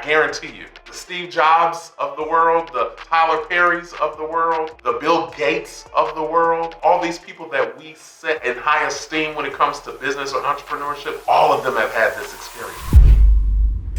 guarantee you, the Steve Jobs of the world, the Tyler Perrys of the world, the Bill Gates of the world, all these people that we set in high esteem when it comes to business or entrepreneurship, all of them have had this experience.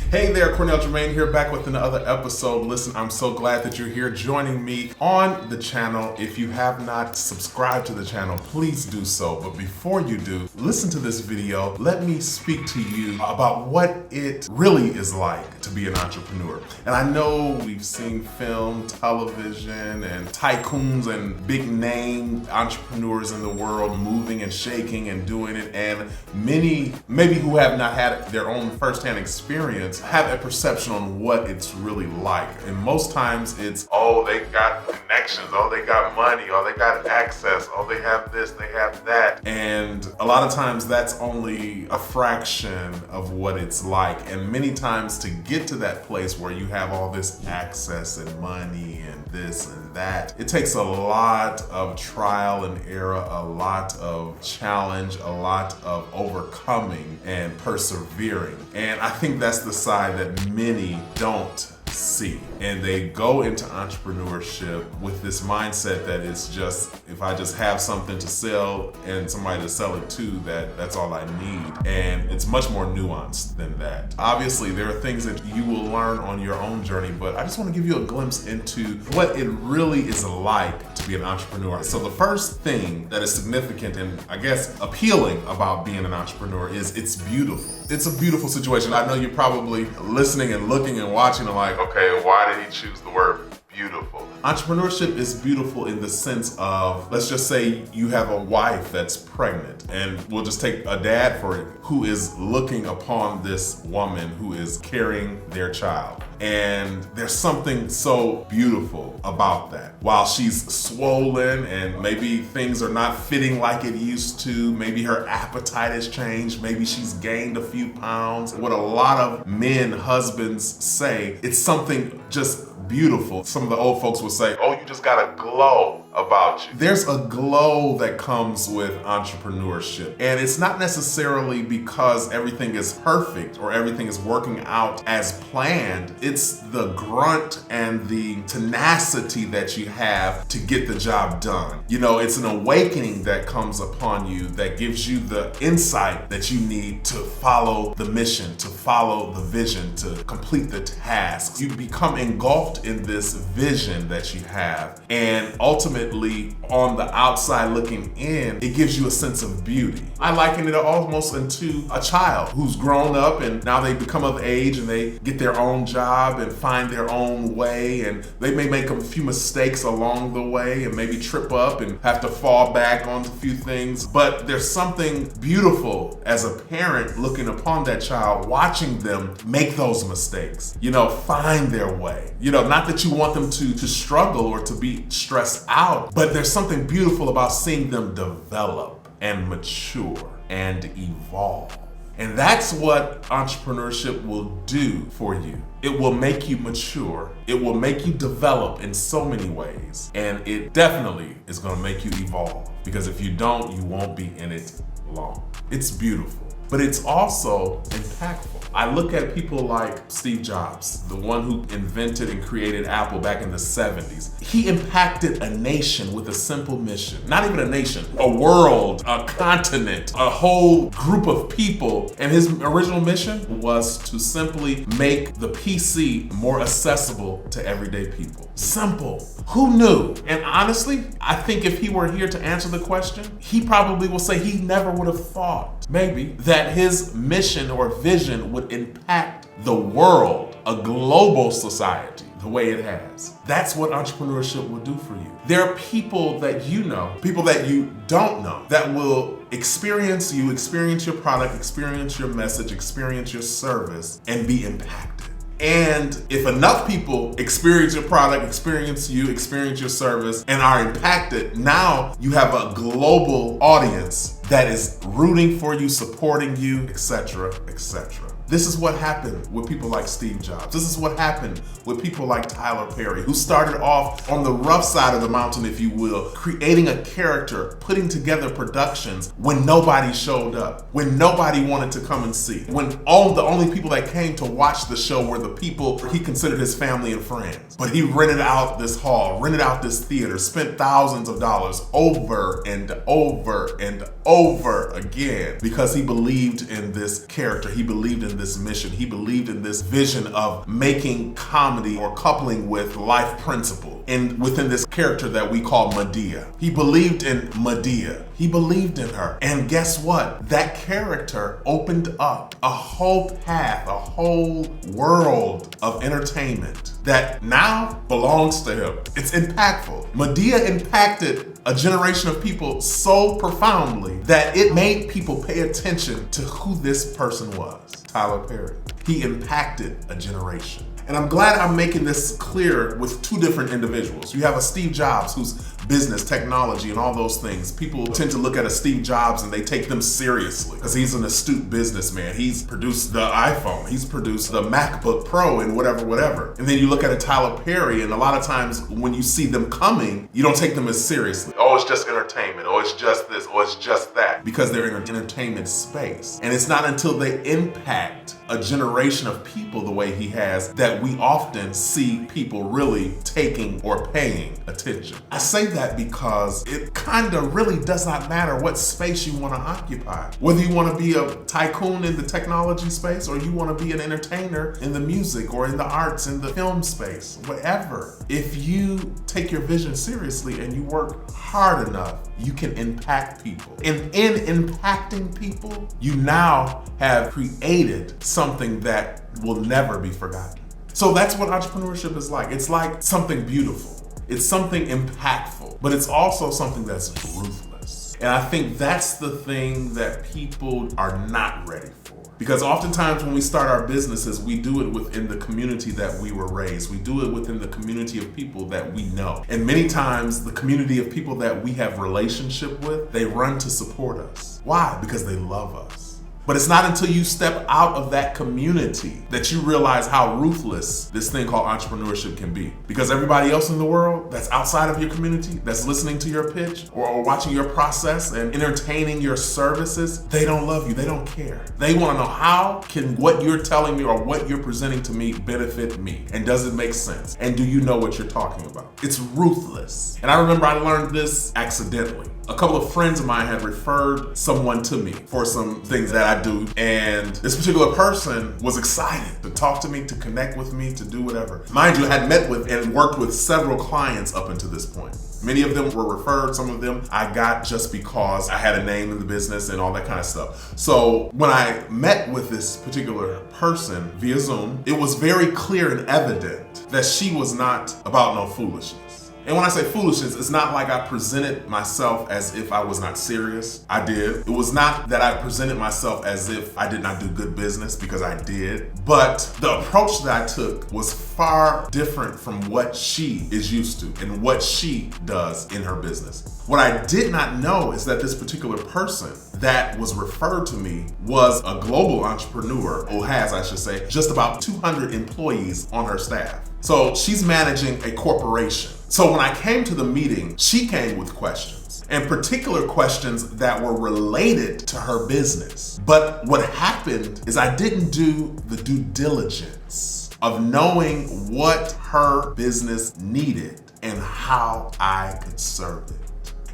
Hey there, Cornell Jermaine here, back with another episode. Listen, I'm so glad that you're here joining me on the channel. If you have not subscribed to the channel, please do so. But before you do, listen to this video. Let me speak to you about what it really is like to be an entrepreneur. And I know we've seen film, television, and tycoons and big name entrepreneurs in the world moving and shaking and doing it. And many, maybe who have not had their own firsthand experience, have a perception on what it's really like. And most times it's, oh, they got connections, oh, they got money, oh, they got access, oh, they have this, they have that. And a lot of times that's only a fraction of what it's like. And many times to get to that place where you have all this access and money and this and that, it takes a lot of trial and error, a lot of challenge, a lot of overcoming and persevering. And I think that's the side that many don't see. And they go into entrepreneurship with this mindset that it's just, if I just have something to sell and somebody to sell it to, that's all I need. And it's much more nuanced than that. Obviously, there are things that you will learn on your own journey, but I just want to give you a glimpse into what it really is like to be an entrepreneur. So the first thing that is significant and I guess appealing about being an entrepreneur is it's beautiful. It's a beautiful situation. I know you're probably listening and looking and watching and like, okay, why did he choose the word beautiful? Entrepreneurship is beautiful in the sense of, let's just say you have a wife that's pregnant, and we'll just take a dad for it, who is looking upon this woman who is carrying their child. And there's something so beautiful about that. While she's swollen and maybe things are not fitting like it used to, maybe her appetite has changed, maybe she's gained a few pounds. What a lot of men, husbands say, it's something just beautiful. Some of the old folks would say, oh, you just got a glow about you. There's a glow that comes with entrepreneurship. And it's not necessarily because everything is perfect or everything is working out as planned. It's the grunt and the tenacity that you have to get the job done. You know, it's an awakening that comes upon you that gives you the insight that you need to follow the mission, to follow the vision, to complete the tasks. You become engulfed in this vision that you have, and ultimately on the outside looking in, it gives you a sense of beauty. I liken it almost into a child who's grown up and now they become of age and they get their own job and find their own way, and they may make a few mistakes along the way and maybe trip up and have to fall back on a few things, but there's something beautiful as a parent looking upon that child, watching them make those mistakes, you know, find their way. You know, not that you want them to struggle or to be stressed out, but there's something beautiful about seeing them develop and mature and evolve. And that's what entrepreneurship will do for you. It will make you mature. It will make you develop in so many ways. And it definitely is going to make you evolve, because if you don't, you won't be in it long. It's beautiful, but it's also impactful. I look at people like Steve Jobs, the one who invented and created Apple back in the 70s. He impacted a nation with a simple mission. Not even a nation, a world, a continent, a whole group of people. And his original mission was to simply make the PC more accessible to everyday people. Simple. Who knew? And honestly, I think if he were here to answer the question, he probably will say he never would have thought, maybe, that his mission or vision would impact the world, a global society, the way it has. That's what entrepreneurship will do for you. There are people that you know, people that you don't know, that will experience you, experience your product, experience your message, experience your service, and be impacted. And if enough people experience your product, experience you, experience your service, and are impacted, now you have a global audience that is rooting for you, supporting you, etc., etc. This is what happened with people like Steve Jobs. This is what happened with people like Tyler Perry, who started off on the rough side of the mountain, if you will, creating a character, putting together productions when nobody showed up, when nobody wanted to come and see, when the only people that came to watch the show were the people he considered his family and friends. But he rented out this hall, rented out this theater, spent thousands of dollars over and over and over again because he believed in this character. He believed in this mission. He believed in this vision of making comedy or coupling with life principle and within this character that we call Medea. He believed in Medea. He believed in her. And guess what? That character opened up a whole path, a whole world of entertainment that now belongs to him. It's impactful. Medea impacted a generation of people so profoundly that it made people pay attention to who this person was. Tyler Perry. He impacted a generation. And I'm glad I'm making this clear with two different individuals. You have a Steve Jobs who's business, technology, and all those things. People tend to look at a Steve Jobs and they take them seriously because he's an astute businessman. He's produced the iPhone. He's produced the MacBook Pro and whatever. And then you look at a Tyler Perry, and a lot of times when you see them coming, you don't take them as seriously. Oh, it's just entertainment. Oh, it's just this. Oh, it's just that. Because they're in an entertainment space. And it's not until they impact a generation of people the way he has that we often see people really taking or paying attention. I say that because it kind of really does not matter what space you want to occupy. Whether you want to be a tycoon in the technology space or you want to be an entertainer in the music or in the arts, in the film space, whatever. If you take your vision seriously and you work hard enough, you can impact people. And in impacting people, you now have created something that will never be forgotten. So that's what entrepreneurship is like. It's like something beautiful. It's something impactful, but it's also something that's ruthless. And I think that's the thing that people are not ready for. Because oftentimes when we start our businesses, we do it within the community that we were raised. We do it within the community of people that we know. And many times the community of people that we have relationship with, they run to support us. Why? Because they love us. But it's not until you step out of that community that you realize how ruthless this thing called entrepreneurship can be. Because everybody else in the world that's outside of your community, that's listening to your pitch or watching your process and entertaining your services, they don't love you, they don't care. They wanna know how can what you're telling me or what you're presenting to me benefit me? And does it make sense? And do you know what you're talking about? It's ruthless. And I remember I learned this accidentally. A couple of friends of mine had referred someone to me for some things that I do, and this particular person was excited to talk to me, to connect with me, to do whatever. Mind you, I had met with and worked with several clients up until this point. Many of them were referred, some of them I got just because I had a name in the business and all that kind of stuff. So when I met with this particular person via Zoom, it was very clear and evident that she was not about no foolishness. And when I say foolishness, it's not like I presented myself as if I was not serious. I did. It was not that I presented myself as if I did not do good business, because I did. But the approach that I took was far different from what she is used to and what she does in her business. What I did not know is that this particular person that was referred to me was a global entrepreneur, or has, I should say, just about 200 employees on her staff. So she's managing a corporation. So when I came to the meeting, she came with questions, and particular questions that were related to her business. But what happened is I didn't do the due diligence of knowing what her business needed and how I could serve it.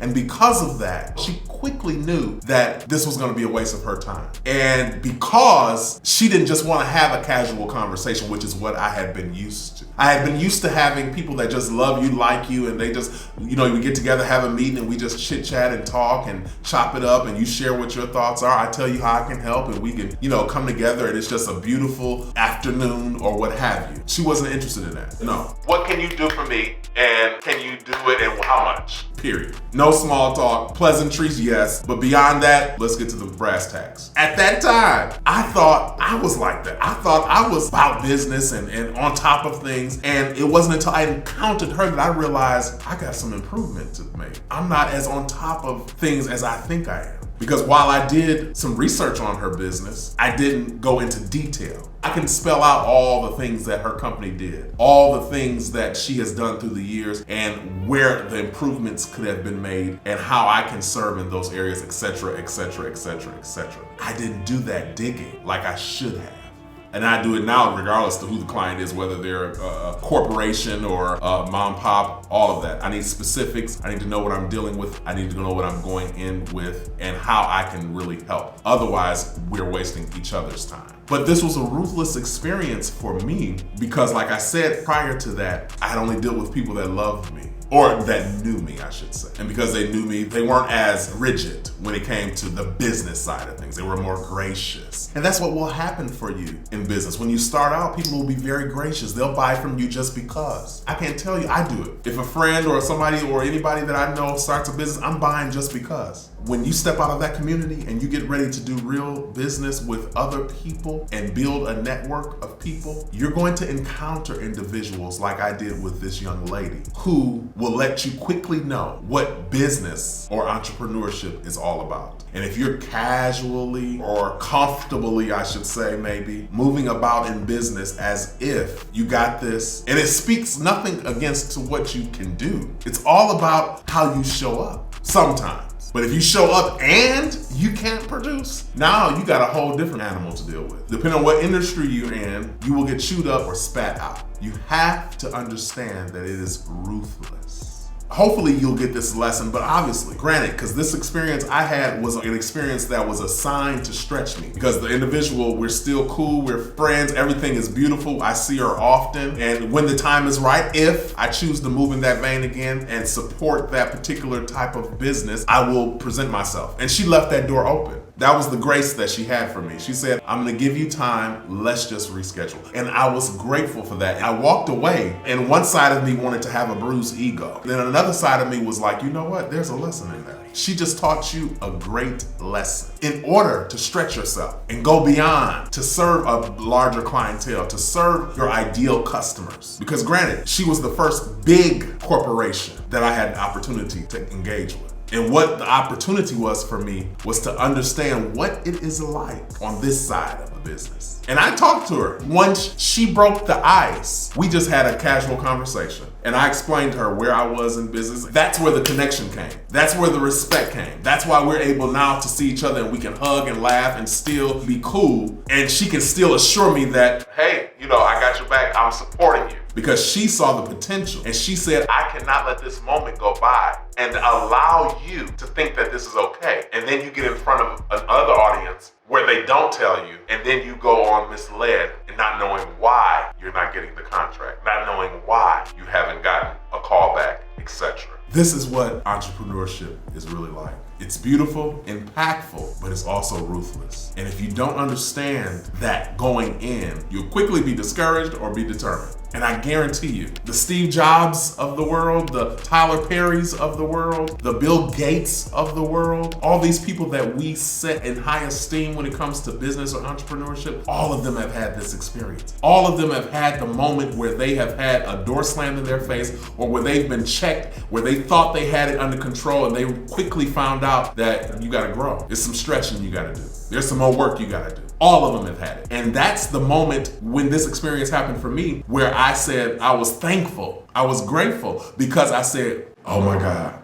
And because of that, she quickly knew that this was gonna be a waste of her time. And because she didn't just wanna have a casual conversation, which is what I had been used to. I had been used to having people that just love you, like you, and they just, we get together, have a meeting, and we just chit chat and talk and chop it up, and you share what your thoughts are. I tell you how I can help, and we can, come together, and it's just a beautiful afternoon or what have you. She wasn't interested in that, no. What can you do for me, and can you do it, and how much? Period. No small talk, pleasantries, yes, but beyond that, let's get to the brass tacks. At that time, I thought I was like that. I thought I was about business and on top of things, and it wasn't until I encountered her that I realized I got some improvement to make. I'm not as on top of things as I think I am. Because while I did some research on her business, I didn't go into detail. I can spell out all the things that her company did, all the things that she has done through the years, and where the improvements could have been made, and how I can serve in those areas, etc., etc., etc., etc. I didn't do that digging like I should have. And I do it now regardless of who the client is, whether they're a corporation or a mom pop, all of that. I need specifics. I need to know what I'm dealing with. I need to know what I'm going in with and how I can really help. Otherwise, we're wasting each other's time. But this was a ruthless experience for me because, like I said, prior to that, I had only dealt with people that loved me. Or that knew me, I should say. And because they knew me, they weren't as rigid when it came to the business side of things. They were more gracious. And that's what will happen for you in business. When you start out, people will be very gracious. They'll buy from you just because. I can't tell you, I do it. If a friend or somebody or anybody that I know starts a business, I'm buying just because. When you step out of that community and you get ready to do real business with other people and build a network of people, you're going to encounter individuals like I did with this young lady who will let you quickly know what business or entrepreneurship is all about. And if you're casually or comfortably, I should say maybe, moving about in business as if you got this, and it speaks nothing against what you can do. It's all about how you show up sometimes. But if you show up and you can't produce, now you got a whole different animal to deal with. Depending on what industry you're in, you will get chewed up or spat out. You have to understand that it is ruthless. Hopefully you'll get this lesson, but obviously, granted, because this experience I had was an experience that was assigned to stretch me. Because the individual, we're still cool, we're friends, everything is beautiful, I see her often, and when the time is right, if I choose to move in that vein again and support that particular type of business, I will present myself. And she left that door open. That was the grace that she had for me. She said, I'm gonna give you time, let's just reschedule. And I was grateful for that. I walked away, and one side of me wanted to have a bruised ego. Then another side of me was like, you know what, there's a lesson in that. She just taught you a great lesson. In order to stretch yourself and go beyond, to serve a larger clientele, to serve your ideal customers. Because granted, she was the first big corporation that I had an opportunity to engage with. And what the opportunity was for me was to understand what it is like on this side of a business. And I talked to her. Once she broke the ice, we just had a casual conversation. And I explained to her where I was in business. That's where the connection came. That's where the respect came. That's why we're able now to see each other and we can hug and laugh and still be cool. And she can still assure me that, hey, I got your back, I'm supporting you. Because she saw the potential and she said, I cannot let this moment go by and allow you to think that this is okay. And then you get in front of another audience where they don't tell you, and then you go on misled and not knowing why you're not getting the contract, not knowing why you haven't gotten a call back, etc. This is what entrepreneurship is really like. It's beautiful, impactful, but it's also ruthless. And if you don't understand that going in, you'll quickly be discouraged or be determined. And I guarantee you, the Steve Jobs of the world, the Tyler Perrys of the world, the Bill Gates of the world, all these people that we set in high esteem when it comes to business or entrepreneurship, all of them have had this experience. All of them have had the moment where they have had a door slammed in their face or where they've been checked, where they thought they had it under control and they quickly found out that you gotta grow. There's some stretching you gotta do. There's some more work you gotta do. All of them have had it. And that's the moment when this experience happened for me, where I said I was thankful. I was grateful because I said, oh my God,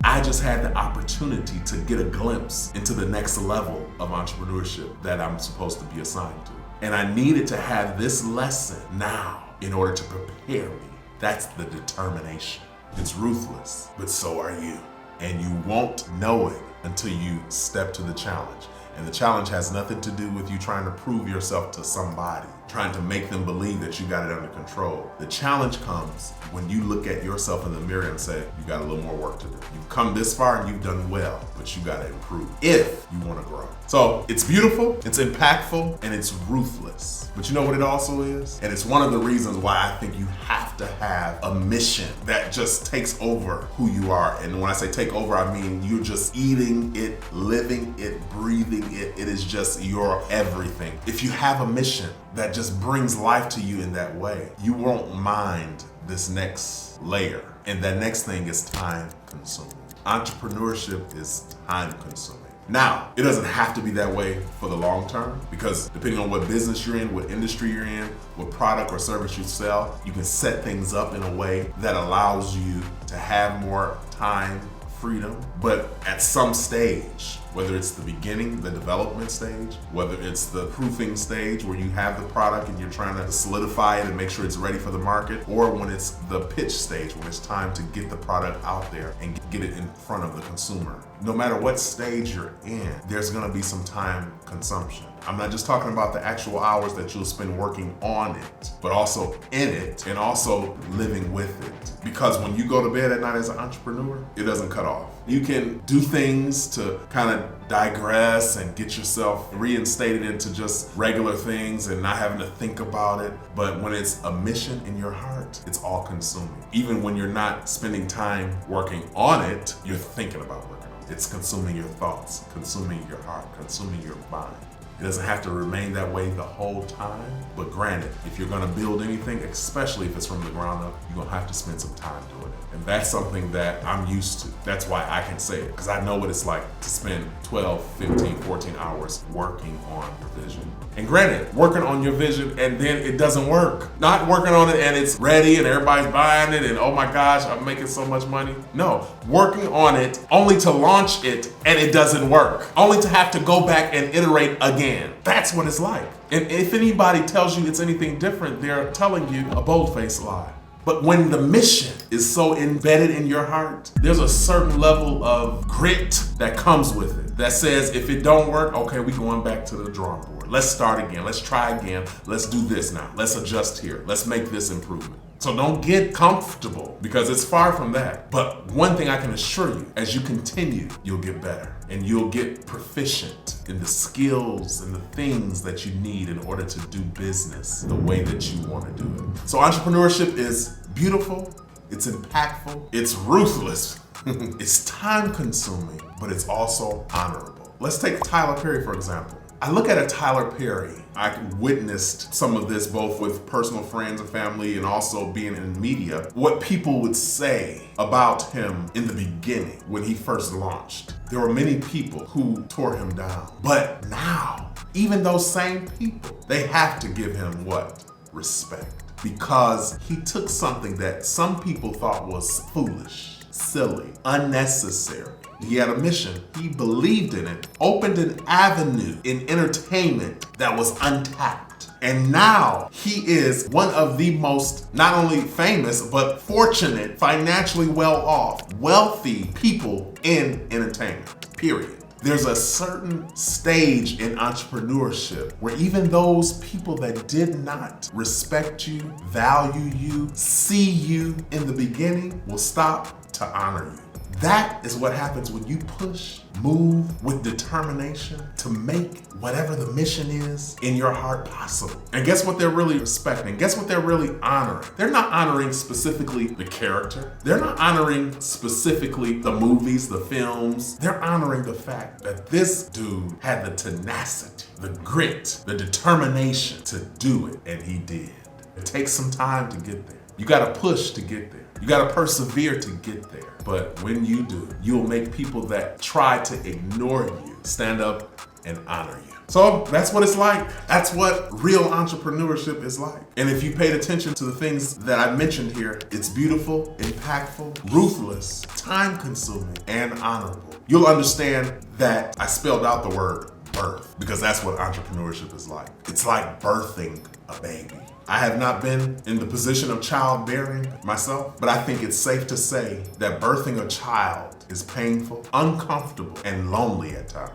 I just had the opportunity to get a glimpse into the next level of entrepreneurship that I'm supposed to be assigned to. And I needed to have this lesson now in order to prepare me. That's the determination. It's ruthless, but so are you. And you won't know it until you step to the challenge. And the challenge has nothing to do with you trying to prove yourself to somebody, trying to make them believe that you got it under control. The challenge comes when you look at yourself in the mirror and say, you got a little more work to do. You've come this far and you've done well, but you gotta improve if you wanna grow. So it's beautiful, it's impactful, and it's ruthless. But you know what it also is? And it's one of the reasons why I think you have to have a mission that just takes over who you are. And when I say take over, I mean you're just eating it, living it, breathing it. It is just your everything. If you have a mission that just brings life to you in that way, you won't mind this next layer. And that next thing is time consuming. Entrepreneurship is time consuming. Now, it doesn't have to be that way for the long term, because depending on what business you're in, what industry you're in, what product or service you sell, you can set things up in a way that allows you to have more time, freedom. But at some stage, whether it's the beginning, the development stage, whether it's the proofing stage where you have the product and you're trying to solidify it and make sure it's ready for the market, or when it's the pitch stage, when it's time to get the product out there and get it in front of the consumer. No matter what stage you're in, there's gonna be some time consumption. I'm not just talking about the actual hours that you'll spend working on it, but also in it and also living with it. Because when you go to bed at night as an entrepreneur, it doesn't cut off. You can do things to kind of digress and get yourself reinstated into just regular things and not having to think about it. But when it's a mission in your heart, it's all consuming. Even when you're not spending time working on it, you're thinking about working on it. It's consuming your thoughts, consuming your heart, consuming your mind. It doesn't have to remain that way the whole time, but granted, if you're gonna build anything, especially if it's from the ground up, you're gonna have to spend some time doing it. And that's something that I'm used to. That's why I can say it, because I know what it's like to spend 12, 15, 14 hours working on your vision. And granted, working on your vision and then it doesn't work. Not working on it and it's ready and everybody's buying it and oh my gosh, I'm making so much money. No, working on it only to launch it and it doesn't work. Only to have to go back and iterate again. That's what it's like. And if anybody tells you it's anything different, they're telling you a bold-faced lie. But when the mission is so embedded in your heart, there's a certain level of grit that comes with it that says, if it don't work, okay, we going back to the drawing board. Let's start again. Let's try again. Let's do this now. Let's adjust here. Let's make this improvement. So don't get comfortable, because it's far from that. But one thing I can assure you, as you continue, you'll get better and you'll get proficient in the skills and the things that you need in order to do business the way that you want to do it. So entrepreneurship is beautiful, it's impactful, it's ruthless, it's time consuming, but it's also honorable. Let's take Tyler Perry, for example. I look at a Tyler Perry. I witnessed some of this both with personal friends and family and also being in media. What people would say about him in the beginning when he first launched. There were many people who tore him down. But now, even those same people, they have to give him what? Respect. Because he took something that some people thought was foolish, silly, unnecessary. He had a mission. He believed in it, opened an avenue in entertainment that was untapped. And now he is one of the most not only famous, but fortunate, financially well off, wealthy people in entertainment, period. There's a certain stage in entrepreneurship where even those people that did not respect you, value you, see you in the beginning will stop to honor you. That is what happens when you push, move with determination to make whatever the mission is in your heart possible. And guess what they're really respecting? Guess what they're really honoring? They're not honoring specifically the character. They're not honoring specifically the movies, the films. They're honoring the fact that this dude had the tenacity, the grit, the determination to do it, and he did. It takes some time to get there. You gotta push to get there. You gotta persevere to get there. But when you do, you'll make people that try to ignore you stand up and honor you. So that's what it's like. That's what real entrepreneurship is like. And if you paid attention to the things that I mentioned here, it's beautiful, impactful, ruthless, time-consuming, and honorable. You'll understand that I spelled out the word birth, because that's what entrepreneurship is like. It's like birthing a baby. I have not been in the position of childbearing myself, but I think it's safe to say that birthing a child is painful, uncomfortable, and lonely at times.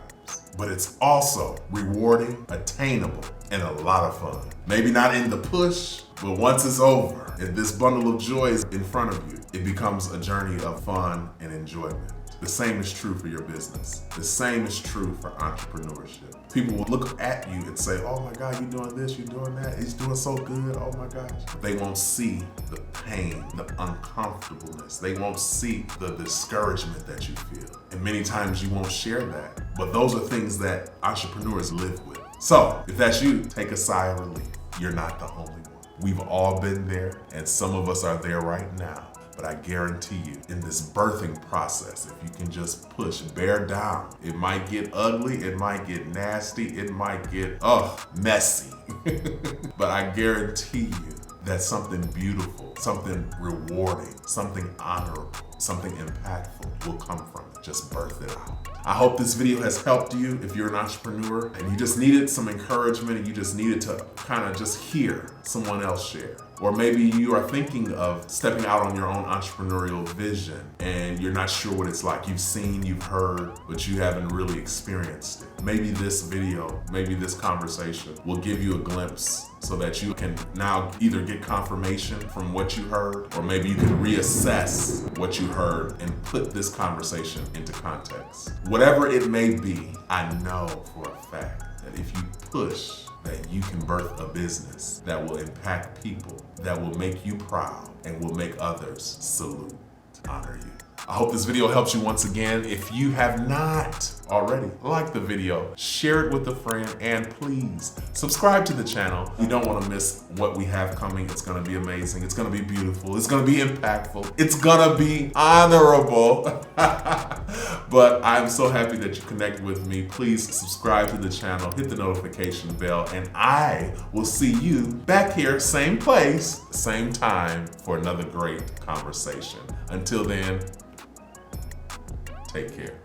But it's also rewarding, attainable, and a lot of fun. Maybe not in the push, but once it's over, if this bundle of joy is in front of you, it becomes a journey of fun and enjoyment. The same is true for your business. The same is true for entrepreneurship. People will look at you and say, oh my God, you're doing this, you're doing that, he's doing so good, oh my gosh. But they won't see the pain, the uncomfortableness. They won't see the discouragement that you feel. And many times you won't share that. But those are things that entrepreneurs live with. So if that's you, take a sigh of relief. You're not the only one. We've all been there, and some of us are there right now. But I guarantee you, in this birthing process, if you can just push, bear down, it might get ugly, it might get nasty, it might get, messy. But I guarantee you that something beautiful, something rewarding, something honorable, something impactful will come from it. Just birth it out. I hope this video has helped you if you're an entrepreneur and you just needed some encouragement and you just needed to kind of just hear someone else share. Or maybe you are thinking of stepping out on your own entrepreneurial vision and you're not sure what it's like. You've seen, you've heard, but you haven't really experienced it. Maybe this video, maybe this conversation will give you a glimpse so that you can now either get confirmation from what you heard, or maybe you can reassess what you heard and put this conversation into context. Whatever it may be, I know for a fact that if you push, that you can birth a business that will impact people, that will make you proud, and will make others salute, honor you. I hope this video helps you once again. If you have not already, like the video, share it with a friend, and please subscribe to the channel. You don't want to miss what we have coming. It's going to be amazing. It's going to be beautiful. It's going to be impactful. It's going to be honorable. But I'm so happy that you connected with me. Please subscribe to the channel, hit the notification bell, and I will see you back here, same place, same time, for another great conversation. Until then, take care.